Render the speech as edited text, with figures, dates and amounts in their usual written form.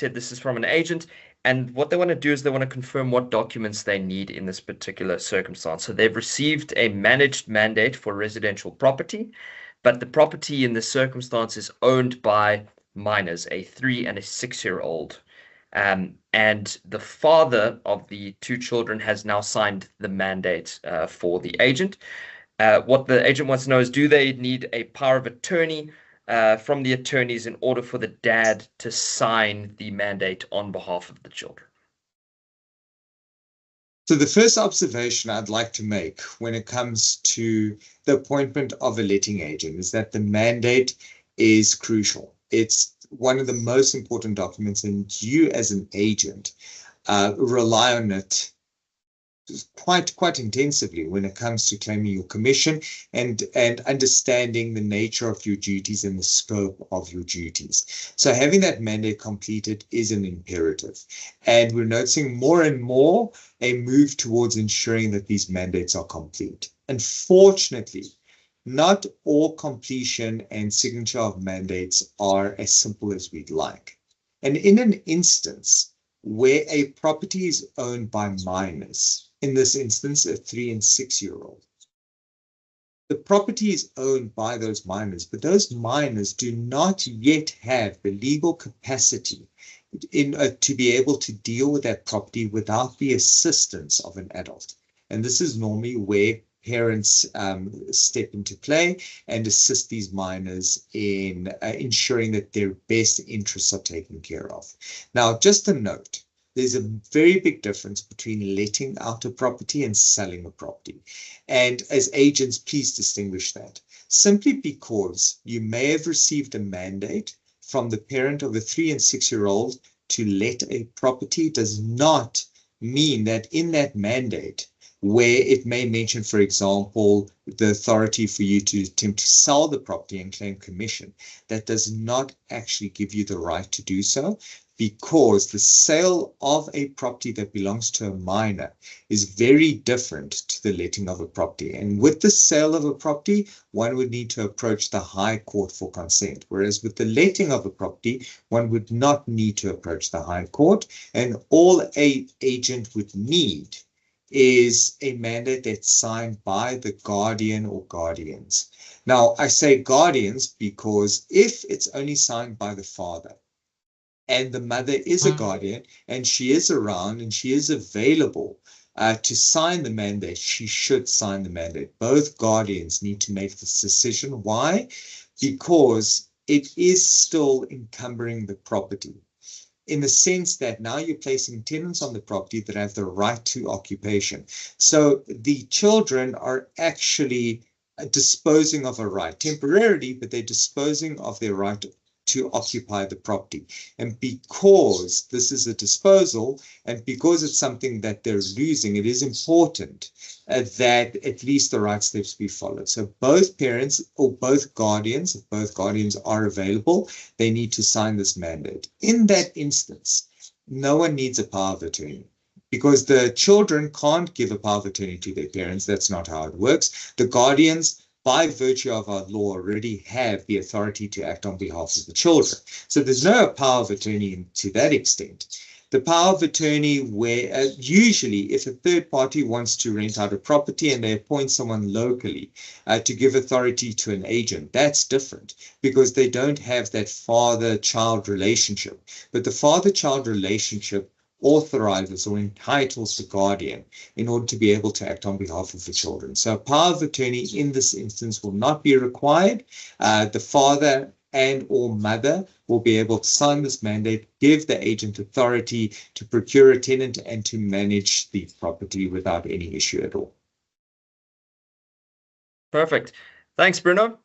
said this is from an agent. And what they want to do is they want to confirm what documents they need in this particular circumstance. So they've received a managed mandate for residential property, but the property in this circumstance is owned by minors, a 3 and a 6-year-old. And the father of the two children has now signed the mandate for the agent. What the agent wants to know is, do they need a power of attorney from the attorneys in order for the dad to sign the mandate on behalf of the children? So the first observation I'd like to make when it comes to the appointment of a letting agent is that the mandate is crucial. It's one of the most important documents, and you as an agent rely on it quite intensively when it comes to claiming your commission and understanding the nature of your duties and the scope of your duties. So having that mandate completed is an imperative. And we're noticing more and more a move towards ensuring that these mandates are complete. Unfortunately, not all completion and signature of mandates are as simple as we'd like. And in an instance where a property is owned by minors, in this instance, a 3 and 6-year-old, the property is owned by those minors, but those minors do not yet have the legal capacity to be able to deal with that property without the assistance of an adult. And this is normally where parents step into play and assist these minors in ensuring that their best interests are taken care of. Now, just a note, there's a very big difference between letting out a property and selling a property. And as agents, please distinguish that. Simply because you may have received a mandate from the parent of a 3 and 6-year-old to let a property does not mean that in that mandate, where it may mention, for example, the authority for you to attempt to sell the property and claim commission, that does not actually give you the right to do so, because the sale of a property that belongs to a minor is very different to the letting of a property. And with the sale of a property, one would need to approach the High Court for consent, whereas with the letting of a property, one would not need to approach the High Court, and all an agent would need is a mandate that's signed by the guardian or guardians. Now, I say guardians because if it's only signed by the father, and the mother is a guardian, and she is around and she is available to sign the mandate, she should sign the mandate. Both guardians need to make this decision. Why? Because it is still encumbering the property, in the sense that now you're placing tenants on the property that have the right to occupation. So the children are actually disposing of a right temporarily, but they're disposing of their right to occupy the property. And because this is a disposal, and because it's something that they're losing, it is important that at least the right steps be followed. So both parents or both guardians, if both guardians are available, they need to sign this mandate. In that instance, no one needs a power of attorney, because the children can't give a power of attorney to their parents. That's not how it works. The guardians, by virtue of our law, already have the authority to act on behalf of the children. So there's no power of attorney to that extent. The power of attorney where usually if a third party wants to rent out a property and they appoint someone locally to give authority to an agent, that's different because they don't have that father-child relationship. But the father-child relationship authorizes or entitles the guardian in order to be able to act on behalf of the children. So a power of attorney in this instance will not be required. The father and or mother will be able to sign this mandate, give the agent authority to procure a tenant and to manage the property without any issue at all. Perfect. Thanks, Bruno.